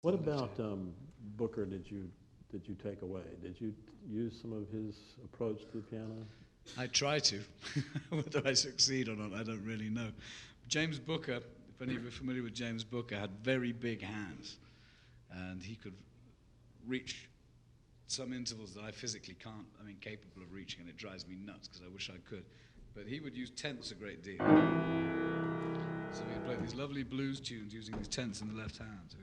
What about Booker did you take away? Did you use some of his approach to the piano? I try to. Whether I succeed or not, I don't really know. James Booker, if any of you are familiar with James Booker, had very big hands, and he could reach some intervals that I physically can't, capable of reaching, and it drives me nuts because I wish I could. But he would use tenths a great deal. So he'd play these lovely blues tunes using these tenths in the left hand.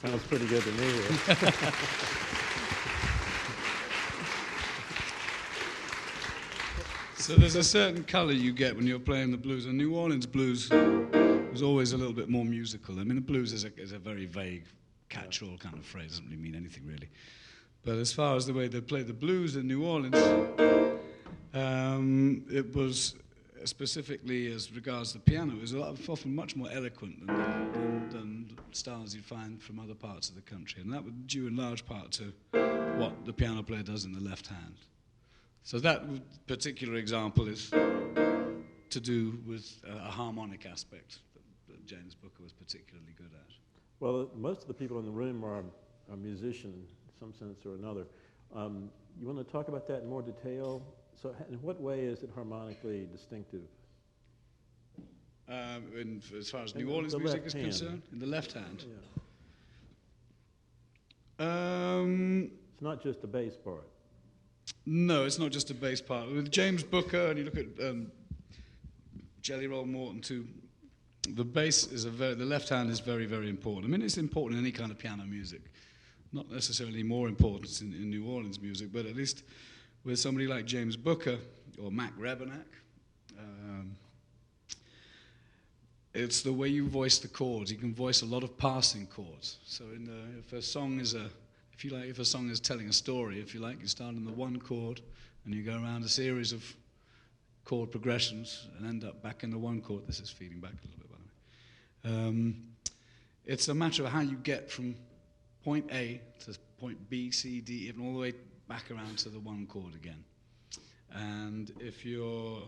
Sounds pretty good to me. So there's a certain color you get when you're playing the blues. And New Orleans blues was always a little bit more musical. The blues is a very vague, catch-all kind of phrase. It doesn't really mean anything, really. But as far as the way they play the blues in New Orleans, it was, specifically as regards the piano, it was often much more eloquent than styles you'd find from other parts of the country. And that was due in large part to what the piano player does in the left hand. So that particular example is to do with a harmonic aspect that James Booker was particularly good at. Well, most of the people in the room are musicians in some sense or another. You want to talk about that in more detail? So in what way is it harmonically distinctive? As far as New Orleans music is concerned, in the left hand? Yeah. It's not just the bass part. No, it's not just a bass part. With James Booker, and you look at Jelly Roll Morton too, the bass is the left hand is very, very important. It's important in any kind of piano music. Not necessarily more important in New Orleans music, but at least with somebody like James Booker or Mac Rebennack, it's the way you voice the chords. You can voice a lot of passing chords. So if a song is if a song is telling a story, if you like, you start on the one chord and you go around a series of chord progressions and end up back in the one chord. This is feeding back a little bit, by the way. It's a matter of how you get from point A to point B, C, D, even all the way back around to the one chord again. And if you're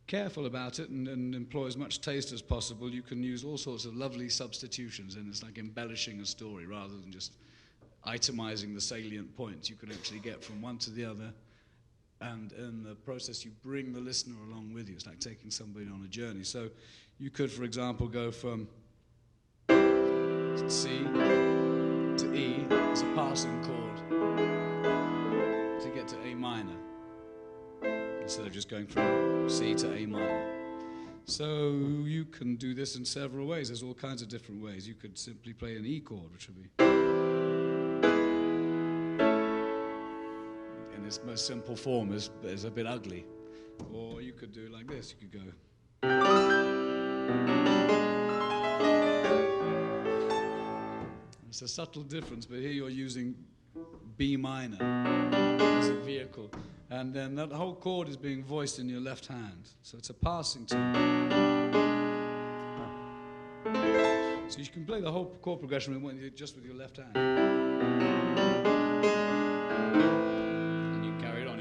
careful about it and employ as much taste as possible, you can use all sorts of lovely substitutions, and it's like embellishing a story rather than just itemizing the salient points. You can actually get from one to the other, and in the process you bring the listener along with you. It's like taking somebody on a journey. So you could, for example, go from C to E as a passing chord to get to A minor, instead of just going from C to A minor. So you can do this in several ways. There's all kinds of different ways. You could simply play an E chord, which would be, in its most simple form, is a bit ugly. Or you could do it like this. You could go. It's a subtle difference, but here you're using B minor as a vehicle. And then that whole chord is being voiced in your left hand. So it's a passing tune. So you can play the whole chord progression just with your left hand. And you can carry it on.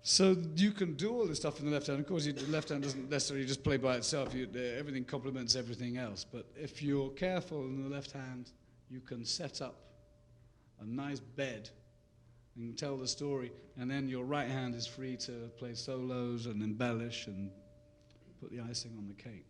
So you can do all this stuff in the left hand. Of course, the left hand doesn't necessarily just play by itself. Everything complements everything else. But if you're careful in the left hand, you can set up a nice bed and tell the story, and then your right hand is free to play solos and embellish and put the icing on the cake.